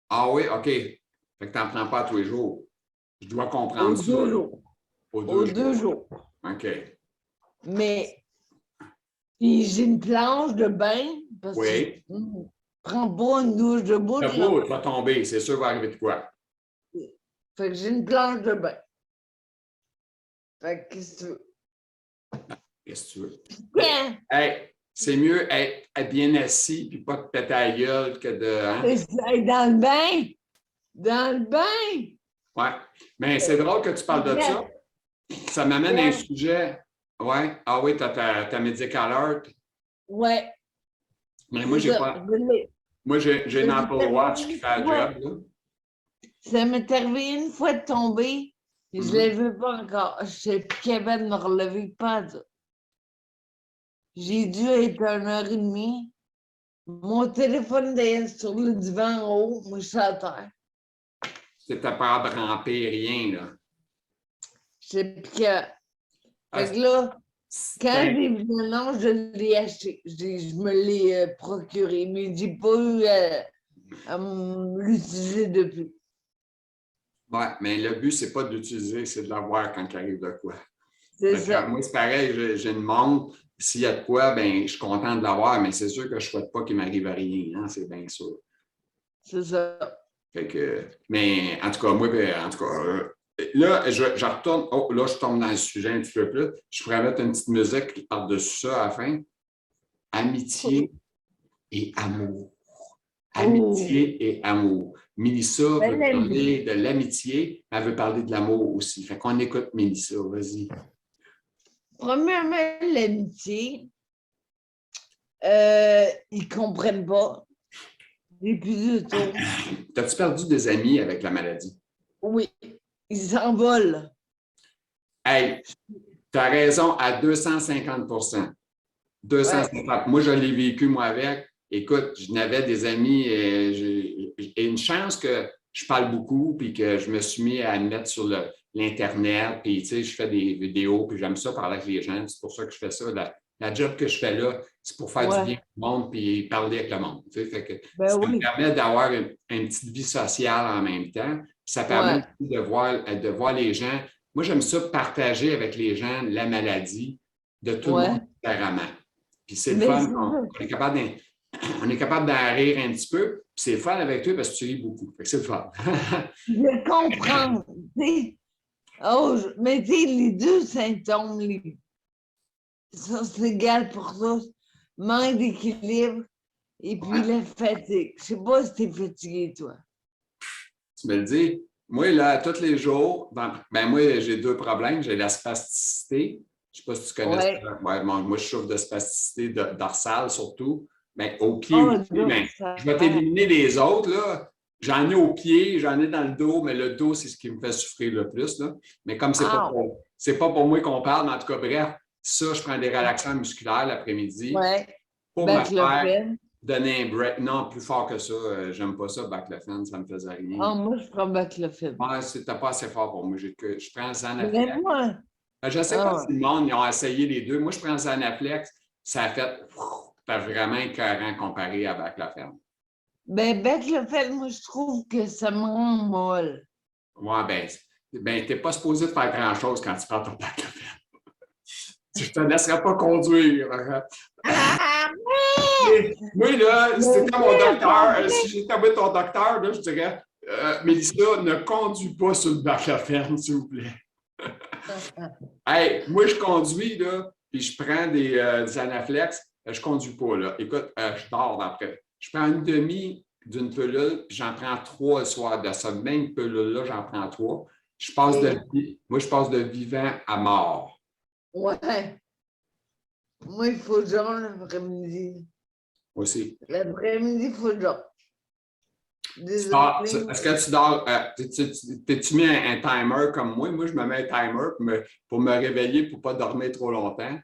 Ah oui, OK. Fait que tu n'en prends pas tous les jours. Je dois Aux comprendre ça, 2 là. jours. Aux deux Aux jours. 2 jours. OK. Mais puis j'ai une planche de bain parce que Oui. je ne prends pas une douche de bout, Le là. bout, tu vas tomber. C'est sûr, il va arriver de quoi? Fait que j'ai une planche de bain. Fait que qu'est-ce que tu veux? Qu'est-ce que tu veux? Bien, Hey, c'est mieux être bien assis puis pas te péter à la gueule que de. Hein? c'est dans le bain. Dans le bain. Ouais. Mais c'est drôle que tu parles de ça. Ça m'amène à un sujet. Ouais. Ah oui, tu as ta medical alert. Ouais. Mais moi, j'ai Ça. pas. Moi, j'ai une Apple Watch qui fait le job, là. Ça m'est arrivé une fois de tomber. Et je ne Mhm. l'ai vu pas encore. Je ne suis plus capable de me relever pas. Ça. J'ai dû être 1 heure et demie. Mon téléphone est sur le divan en haut. Moi, je suis à terre. C'était pas à ramper, rien, là. Je sais plus que. Ah, Fait que là, quand ben, j'ai vu le nom, je l'ai acheté. Je me l'ai procuré, mais je n'ai pas eu à l'utiliser depuis. ouais, mais le but, c'est pas de l'utiliser, c'est de l'avoir quand il arrive de quoi. C'est Fait que, ça. moi, c'est pareil, j'ai une montre. S'il y a de quoi, ben, je suis content de l'avoir, mais c'est sûr que je ne souhaite pas qu'il m'arrive rien, hein, c'est bien sûr. C'est ça. Fait que, mais en tout cas, moi, en tout cas, là, je retourne. Oh, là, je tombe dans le sujet un petit peu plus. Je pourrais mettre une petite musique par-dessus ça à la fin. Amitié et amour. Oh, Amitié et amour. Mélissa veut belle amie. parler de l'amitié, elle veut parler de l'amour aussi. Fait qu'on écoute Mélissa, vas-y. Premièrement, l'amitié, ils ne comprennent pas. Depuis de tôt. T'as-tu perdu des amis avec la maladie? Oui, ils s'envolent. Hey, tu as raison à 250 Ouais. 250. Moi, je l'ai vécu, moi, avec. Écoute, je n'avais des amis et une chance que je parle beaucoup puis que je me suis mis à me mettre sur l'Internet. Puis, tu sais, je fais des vidéos puis j'aime ça parler avec les gens. C'est pour ça que je fais ça. La job que je fais là, c'est pour faire du bien Ouais. au monde puis parler avec le monde. Tu sais, fait que Ben ça me oui. permet d'avoir une petite vie sociale en même temps. Puis ça permet Ouais. aussi de voir les gens. Moi, j'aime ça partager avec les gens la maladie de tout le monde Ouais. différemment. Puis c'est le Mais fun, c'est on, ça. on est capable on est capable d'en rire un petit peu. Puis c'est le fun avec toi parce que tu ris beaucoup. Fait que c'est le fun. Je comprends. Oh, mais tu sais, les deux symptômes, ça, c'est égal pour tous. Manque d'équilibre et puis Ouais, la fatigue. Je sais pas si t'es fatigué, toi. tu me le dis. Moi, là, tous les jours, moi, j'ai deux problèmes. J'ai la spasticité. Je ne sais pas si tu connais ça. Ouais. Ouais, moi, je souffre de spasticité dorsale surtout. Mais au pied Oh, aussi, donc, mais ça je vais va. t'éliminer les autres, là. J'en ai au pied, j'en ai dans le dos, mais le dos, c'est ce qui me fait souffrir le plus, là. Mais comme Ah, c'est pas pour moi qu'on parle, mais en tout cas, bref, ça, je prends des relaxants musculaires l'après-midi ouais. pour me faire Baclofen. donner un break. Non, plus fort que ça. J'aime pas ça, baclofen, ça me faisait rien. Ah, moi, je prends baclofen. Ouais, c'était pas assez fort pour moi. Je prends Mais Zanaflex. moi, Je ne sais pas si ah, le monde ils ont essayé les deux. Moi, je prends Zanaflex. Ça a fait vraiment écœurant comparé à baclofen. ben, baclofen, moi, je trouve que ça me rend molle. Ouais, tu n'es pas supposé de faire grand-chose quand tu prends ton baclofen. Je ne te laisserai pas conduire. Ah, Moi, là, si mais c'était mon c'est docteur, si compris. j'étais avec ton docteur, là, je dirais Mélissa, ne conduis pas sur le baclofen, s'il vous plaît. Hey, moi, je conduis, là, puis je prends des Anaflex, je ne conduis pas, là. Écoute, je dors après. Je prends une demi d'une pilule, puis j'en prends 3 le soir. De cette même pilule-là, j'en prends 3. Moi, je passe de vivant à mort. Ouais. Moi, il faut genre l'après-midi. Moi aussi. L'après-midi, il faut genre. Désolé. Est-ce que tu dors, t'es-tu mis un timer comme moi? Moi, je me mets un timer pour me réveiller pour ne pas dormir trop longtemps.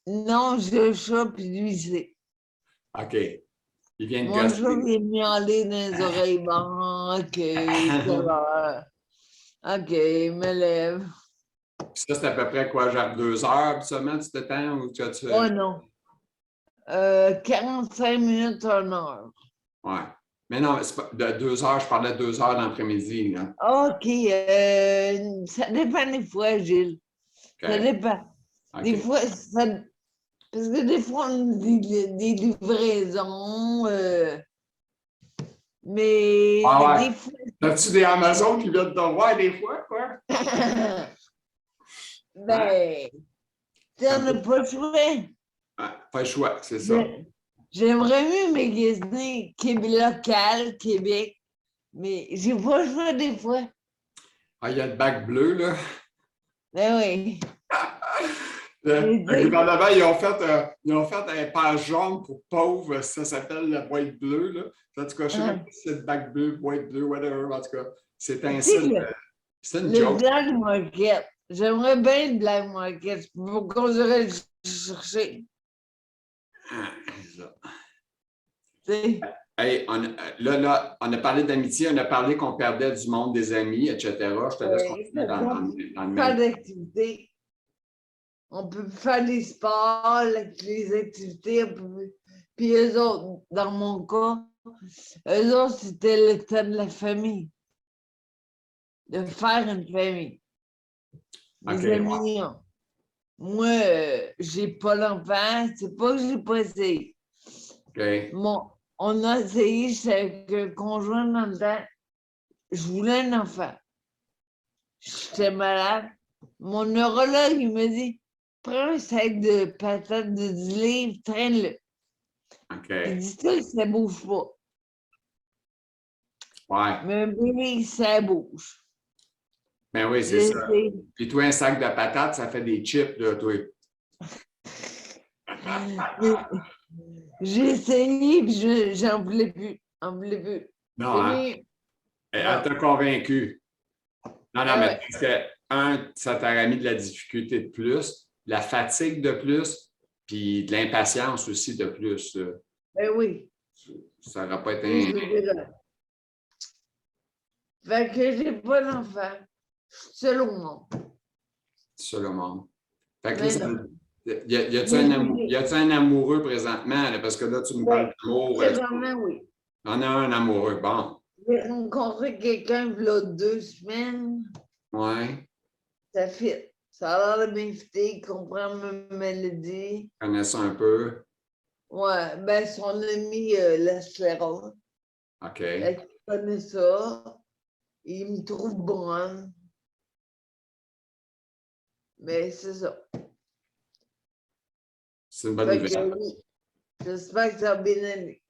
Non, j'ai le chat puis lui, c'est. OK. Il vient de Mon chat gosser. vient miauler dans les oreilles. Bon, OK, quelle heure? OK, il me lève. Ça, c'est à peu près quoi, genre 2 heures semaine, tu t'étends ou tu Oh non. 45 minutes, 1 heure. Ouais. Mais non, c'est pas, de 2 heures, je parlais de 2 heures l'après-midi. OK, ça dépend des fois, Gilles. Ça OK. dépend. Des OK. fois, ça. Parce que des fois, on dit des livraisons, mais Ah ouais. des fois. As-tu des Amazon qui viennent te voir des fois, quoi? Hein? Ben, t'en as pas le choix. Ouais, pas le choix, c'est ça. J'aimerais mieux magasiner local, Québec, mais j'ai pas le choix des fois. Ah, il y a le bac bleu, là. Ben oui. Le gouvernement, ils ont fait un page jaune pour pauvres, ça s'appelle la boîte bleue, là. En tout cas, je sais même pas si c'est le bac bleu, boîte bleue, whatever, en tout cas. C'est un signe, c'est une Le joke. black market. J'aimerais bien le black market pour qu'on irait chercher. Ah, T'sais. hey, là, on a parlé d'amitié, on a parlé qu'on perdait du monde, des amis, etc. Je te laisse Oui, continuer dans le faire même. d'activités. On peut faire des sports, les activités. Puis eux autres, dans mon cas, eux autres, c'était le temps de la famille. De faire une famille. OK, Mes amis, moi, j'ai pas l'enfant. C'est pas que j'ai pas essayé. OK. Bon, on a essayé, j'étais avec un conjoint dans le temps. Je voulais un enfant. J'étais malade. Mon neurologue, il me dit, prends un sac de patates de 10 livres, traîne-le. Il OK. dit ça bouge pas. Ouais. Mais un bébé, ça bouge. Ben oui, c'est J'ai ça. essayé. Puis toi, un sac de patates, ça fait des chips, là, toi. J'ai essayé, puis j'en voulais plus. J'en voulais plus. Non, C'est hein? mieux. Elle Non. t'a convaincu. Non, non, Ah mais ouais. parce que, ça t'a mis de la difficulté de plus, la fatigue de plus, puis de l'impatience aussi de plus. Ben oui. Ça n'aurait pas été Oui, un je veux dire. Fait que j'ai pas d'enfant. Seul au monde. seul au monde. Fait que là, Mais non. y a-tu un amoureux présentement? Là, parce que là, tu me parles Ben, d'amour. présentement, oui. On a un amoureux. Bon. J'ai rencontré quelqu'un il y a 2 semaines. Ouais. Ça fit. Ça a l'air de bien fitter. Il comprend ma mélodie. Je connais ça un peu. Ouais, ben son ami, la sclérose. OK. Elle connaît ça. Il me trouve bonne. Mais c'est ça. C'est une bonne Fait que nouvelle. oui, j'espère que ça va bien aller.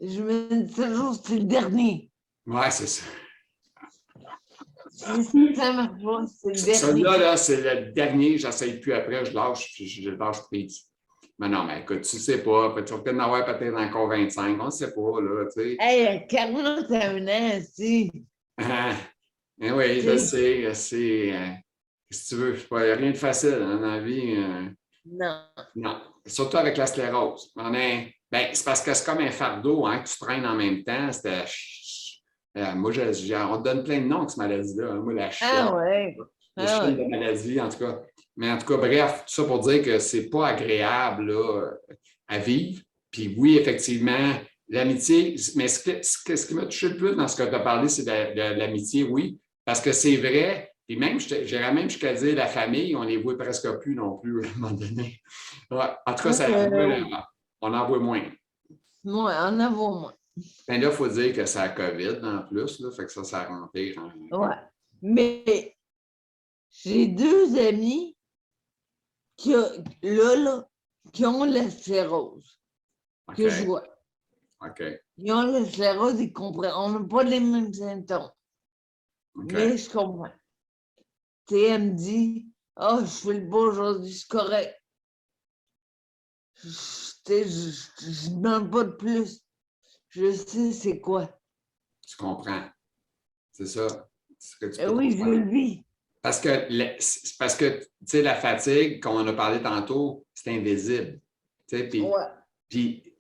Je me dis toujours, c'est le dernier. Ouais, c'est ça. Si ça marche pas, c'est le dernier. Celui-là, là, c'est le dernier. J'essaye plus après. Je lâche, puis je lâche prise. Mais non, mais écoute, tu ne sais pas. Tu vas peut-être en avoir peut-être encore 25. On ne sait pas, là, tu sais. Hey, à 41 ans, si. Ah, eh oui, je sais, je sais. Si tu veux, il n'y a rien de facile hein, dans la vie. Non. Non, surtout avec la sclérose. Ben, c'est parce que c'est comme un fardeau hein, que tu traînes en même temps. Moi, on te donne plein de noms, cette maladie-là. Hein. Moi, la chienne, Ah ouais. la Ah chienne de ouais. maladie, en tout cas. Mais en tout cas, bref, tout ça pour dire que c'est pas agréable là, à vivre. Puis oui, effectivement, l'amitié, mais ce qui m'a touché le plus dans ce que tu as parlé, c'est de l'amitié, oui, parce que c'est vrai. Puis même, j'irais même jusqu'à dire la famille, on les voit presque plus non plus à un moment donné. Ouais, en tout cas, on en voit moins. Moi, en avant moins. Mais là, il faut dire que c'est la COVID en plus, là, fait que ça remplit. Ouais. Mais j'ai 2 amis là, qui ont la sclérose, OK. que je vois. OK. Ils ont la sclérose, ils comprennent. On n'a pas les mêmes symptômes. OK. Mais je comprends. Tu sais, elle me dit, oh, je fais le beau aujourd'hui, c'est correct. je demande pas de plus. Je sais c'est quoi. Tu comprends. C'est ça. C'est ce que tu peux Oui, je comprendre. le vis. Parce que tu sais, la fatigue, comme on a parlé tantôt, c'est invisible. Tu sais, Ouais. puis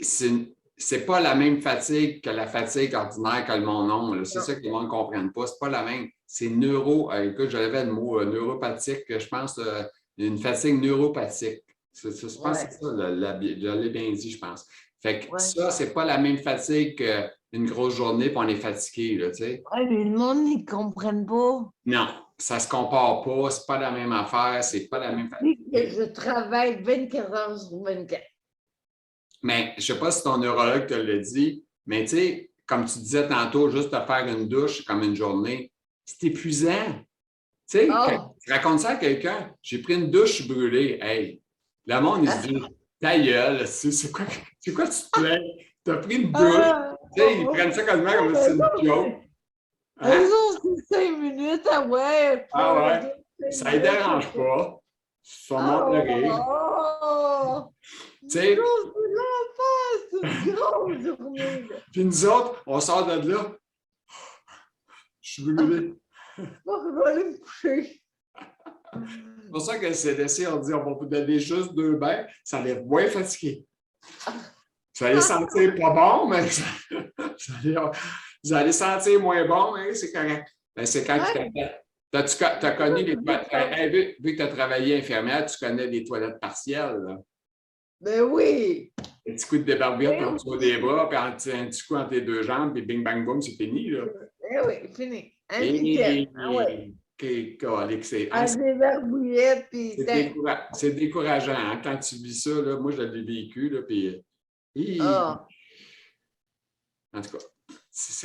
c'est pas la même fatigue que la fatigue ordinaire que le monde a. C'est Non. ça que les gens ne comprennent pas. C'est pas la même. C'est écoute, j'avais le mot neuropathique, je pense, une fatigue neuropathique. Je pense que c'est ça, je l'ai bien dit, je pense. Fait que Ouais. ça, c'est pas la même fatigue qu'une grosse journée, puis on est fatigué, là, tu sais. Ouais, mais le monde, ils comprennent pas. Non, ça se compare pas, c'est pas la même affaire, c'est pas la même Dis que fatigue. je travaille 24 heures sur 24. Mais je sais pas si ton neurologue te l'a dit, mais tu sais, comme tu disais tantôt, juste te faire une douche comme une journée, c'est épuisant. Tu sais, quand Oh! tu racontes ça à quelqu'un, j'ai pris une douche brûlée. Hey, le monde, il se dit, ta gueule, c'est quoi tu te plains? Tu as pris une douche. Ah! Tu sais, ils prennent ça quasiment comme si Ah, c'est une joke. Hein? eux autres, c'est 5 minutes, ah ouais, Ah prends ouais, 5 ça ne minutes. dérange pas. Son monde Oh! rire. Oh! Tu Non, sais, c'est l'enfer, c'est une grosse journée, là. puis nous autres, on sort de là, je suis brûlé. Bon, je vais aller me coucher. C'est pour ça que le CDC, on dit on va vous donner juste 2 bains, ça allait moins fatigué. Vous allez sentir pas bon, mais vous allez sentir moins bon, mais c'est correct. Ben, c'est quand tu as connu les toilettes. Vu que tu as travaillé infirmière, tu connais les toilettes partielles. Là. Ben oui! Un petit coup de débarbouillette Ben en dessous des bras, puis un petit coup entre tes 2 jambes, puis bing, bang, boum, c'est fini. Là. Ben oui, fini. Un Et, nickel. Ah ouais. c'est Un débarbouillette, puis c'est décourageant. Hein? Quand tu vis ça, là, moi, je l'ai vécu, là, puis ah, en tout cas,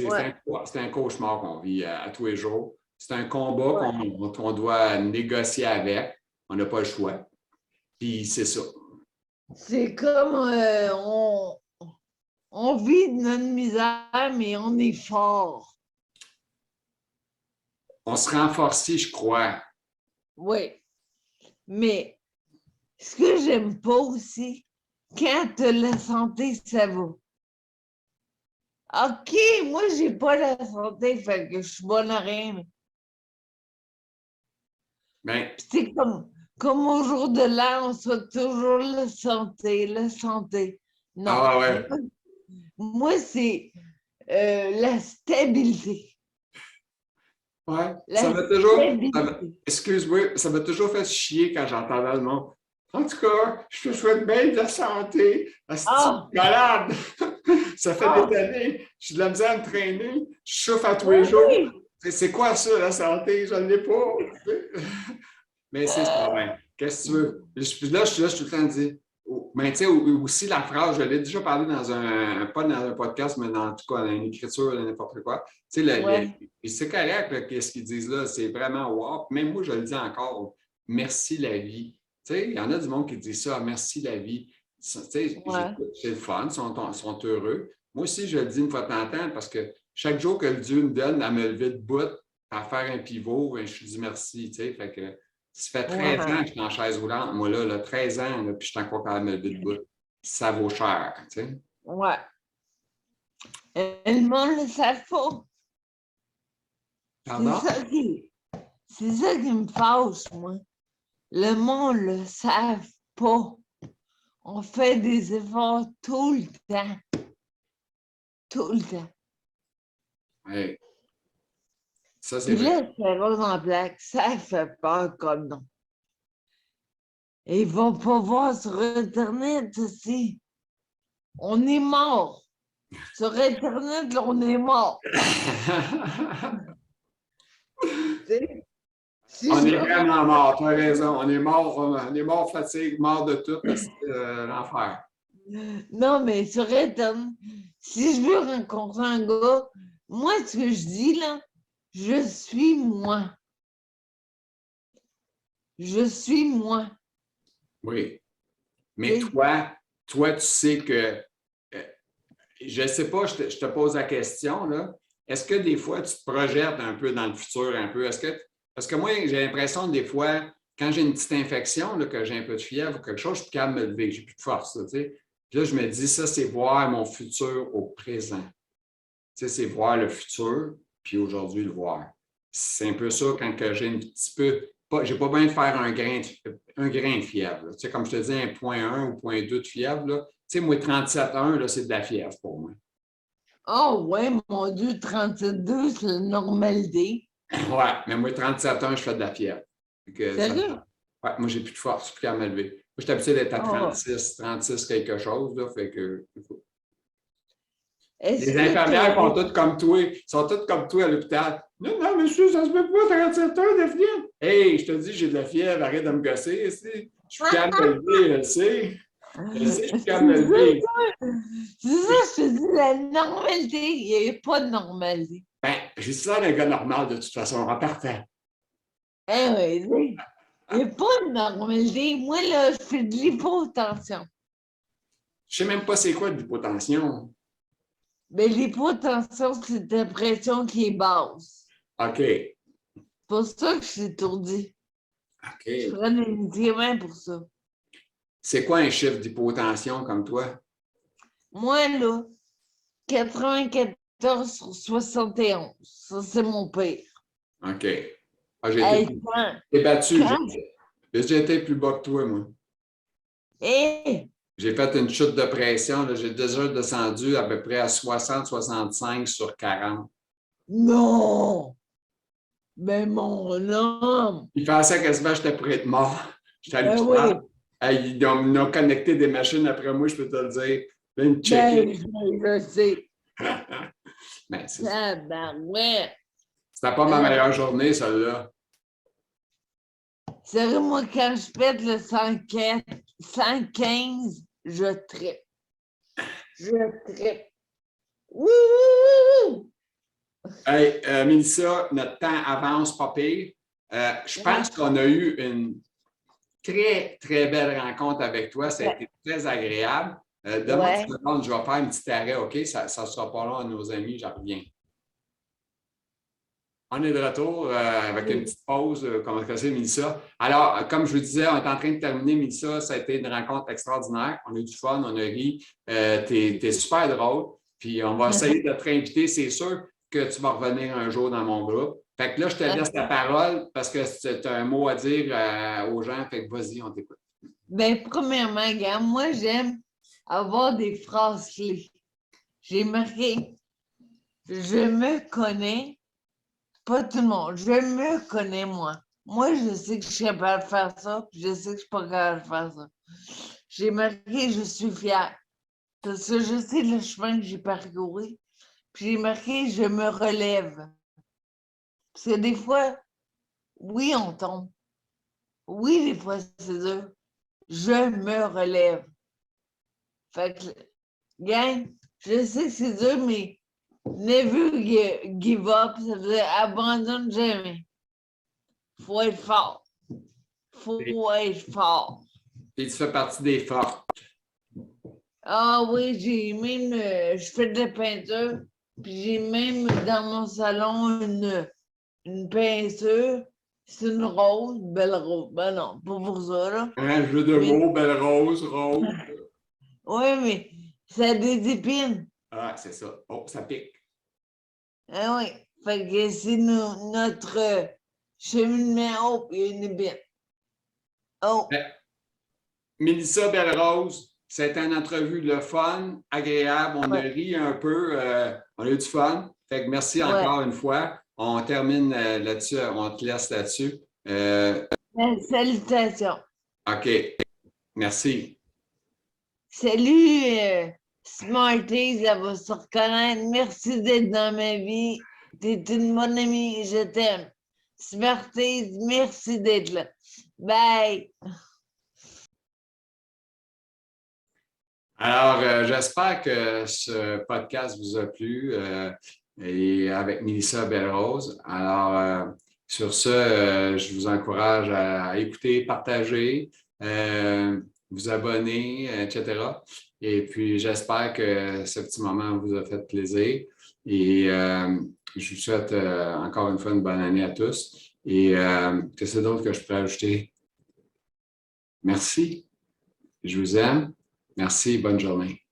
ouais, c'est un cauchemar qu'on vit à tous les jours. C'est un combat ouais. qu'on doit négocier avec. On n'a pas le choix. Puis c'est ça. C'est comme on vit de notre misère, mais on est fort. On se renforce, je crois. Oui. Mais ce que j'aime pas aussi, quand tu as la santé, ça va. OK, moi, j'ai pas la santé, fait que je suis bonne à rien. Ben, C'est comme au jour de l'an, on soit toujours la santé, la santé. Non. ah ouais. Moi, c'est la stabilité. Ouais. La stabilité. Excuse-moi, ça m'a toujours fait chier quand j'entendais le monde. En tout cas, je te souhaite bien de la santé. Asti, Ah! malade! Ça fait Ah! des années. J'ai de la misère à me traîner. Je souffre à tous les Oui, jours. oui! C'est quoi ça, la santé? Je ne l'ai pas. Mais c'est ça, ben, qu'est-ce que tu veux? Là, je suis tout le temps à dire. Mais tu sais, aussi la phrase, je l'ai déjà parlé pas dans un podcast, mais dans, en tout cas, dans une écriture, n'importe quoi. Tu sais, Ouais. c'est correct, là, qu'est-ce qu'ils disent là, c'est vraiment wow. Même moi, je le dis encore, merci la vie. Tu sais, il y en a du monde qui dit ça, merci la vie. Tu sais, Ouais. c'est le fun, ils sont heureux. Moi aussi, je le dis une fois de temps en temps parce que chaque jour que le Dieu me donne à me lever de bout, à faire un pivot, ben, je lui dis merci. Tu sais, fait que, ça fait 13 ans que je suis en chaise roulante. Moi, là 13 ans, là, puis je suis encore capable de me lever debout. Ça vaut cher, tu sais. Ouais. Le monde le savent pas. C'est Pardon? c'est ça qui me fâche, moi. Le monde le savent pas. On fait des efforts tout le temps. Tout le temps. Ouais. Ça, c'est Puis vrai. là, c'est rose en plaque. Ça fait peur comme non. Et ils vont pas voir sur Internet aussi. On est mort. Sur Internet, là, on est mort. Si On je est regarde- vraiment mort, tu as raison. On est mort fatigue, mort de tout, c'est l'enfer. Non, mais sur Internet, si je veux rencontrer un gars, moi, ce que je dis là, je suis moi. Je suis moi. Oui. Mais Oui. toi, tu sais que, je ne sais pas, je te pose la question, là. Est-ce que des fois, tu te projettes un peu dans le futur, un peu? Parce que moi, j'ai l'impression que des fois, quand j'ai une petite infection, là, que j'ai un peu de fièvre ou quelque chose, je suis plus capable de me lever, j'ai plus de force. Là, tu sais. Puis là, je me dis, ça, c'est voir mon futur au présent. Tu sais, c'est voir le futur, puis aujourd'hui le voir. C'est un peu ça quand que j'ai un petit peu. J'ai pas besoin de faire un grain de fièvre. Là. Tu sais, comme je te dis, un 0,1 ou 0,2 de fièvre, là. Tu sais, moi, 37,1, là, c'est de la fièvre pour moi. Oh, ouais, mon Dieu, 37,2, c'est la normalité. Ouais, mais moi, 37,1, je fais de la fièvre. Sérieux? Ouais, moi, j'ai plus de force, plus qu'à me lever. Moi, je suis habitué d'être à Oh. 36 quelque chose, là, fait que. Est-ce Les que infirmières tu font toutes comme toi, sont toutes comme toi à l'hôpital. Non, non, monsieur, ça se peut pas, 37 heures de fièvre. Hey, je te dis, j'ai de la fièvre, arrête de me gosser. Je suis plus capable de me lever, je sais. Je sais, je suis plus C'est capable de me lever. ça, je te dis, la normalité, il n'y a pas de normalité. Ben, j'ai ça d'un gars normal de toute façon, en partant. Eh oui, il n'y a pas de normalité. Moi, là, je fais de l'hypotension. Je sais même pas c'est quoi de l'hypotension. Mais l'hypotension, c'est ta pression qui est basse. OK. C'est pour ça que je suis étourdie. Je OK. prends des médicaments pour ça. C'est quoi un chiffre d'hypotension comme toi? Moi, là, 94 sur 71. Ça, c'est mon pire. OK. Ah, j'ai Hey, été battu. quand, J'ai été plus bas que toi, moi. hey, J'ai fait une chute de pression. J'ai déjà descendu à peu près à 60-65 sur 40. non! Mais mon homme! Il pensait quasiment que j'étais près de mort. J'étais à Ben oui, l'hôpital. Hey, ils ont connecté des machines après moi, je peux te le dire. Là, ils me ben, checkaient. je sais. Ben, c'est ça. Tabarouette. C'était pas ma meilleure journée, celle-là. Sérieux, moi, quand je pète le 104, 115, je trippe. Je trippe. Wouh! Hey, Mélissa, notre temps avance pas pire. Je pense qu'on a eu une très, très belle rencontre avec toi. Ça a Ouais. été très agréable. Donne-moi une Ouais. seconde, je vais faire un petit arrêt, OK? Ça ne sera pas long à nos amis, j'en reviens. On est de retour avec une petite pause, comme on c'est, Mélissa. Alors, comme je vous disais, on est en train de terminer, Mélissa. Ça a été une rencontre extraordinaire. On a eu du fun, on a ri. T'es super drôle. Puis, on va essayer de te réinviter. C'est sûr que tu vas revenir un jour dans mon groupe. Fait que là, je te laisse la parole parce que tu as un mot à dire aux gens. Fait que vas-y, on t'écoute. Ben, premièrement, gars, moi, j'aime avoir des phrases clés. J'ai marqué, je me connais, pas tout le monde, je me connais moi. Moi, je sais que je suis capable de faire ça, puis je sais que je suis pas capable de faire ça. J'ai marqué, je suis fière, parce que je sais le chemin que j'ai parcouru. Puis j'ai marqué, je me relève. Parce que des fois, oui, on tombe. Oui, des fois, c'est dur. Je me relève. Fait que, gang, je sais que c'est dur, mais never give up, ça veut dire abandonne jamais. Faut être fort. Faut être fort. Puis, tu fais partie des forts. Ah oui, j'ai même, je fais de la peinture, puis j'ai même dans mon salon une peinture. C'est une rose, une belle rose. Ben non, pas pour ça, là. Un jeu de Mais, mots, belle rose, rose. oui, mais ça a des épines. Ah, c'est ça. Oh, ça pique. Ah oui. Fait que c'est notre cheminement. Oh, il y a une épine. Oh, Mélissa Belle-Rose, c'était une entrevue le fun, agréable. On a ouais, ri un peu, on a eu du fun. Fait que merci ouais. encore une fois. On termine là-dessus, on te laisse là-dessus. Euh, Salutations. OK, merci. Salut, Smarties, elle va se reconnaître. Merci d'être dans ma vie. T'es une bonne amie, je t'aime. Smarties, merci d'être là. Bye. Alors, j'espère que ce podcast vous a plu et avec Mélissa Belle-Rose. Alors, sur ce, je vous encourage à écouter, partager, vous abonner, etc. Et puis, j'espère que ce petit moment vous a fait plaisir. Et je vous souhaite encore une fois une bonne année à tous. Et qu'est-ce d'autre que je peux ajouter? Merci. Je vous aime. Merci. Bonne journée.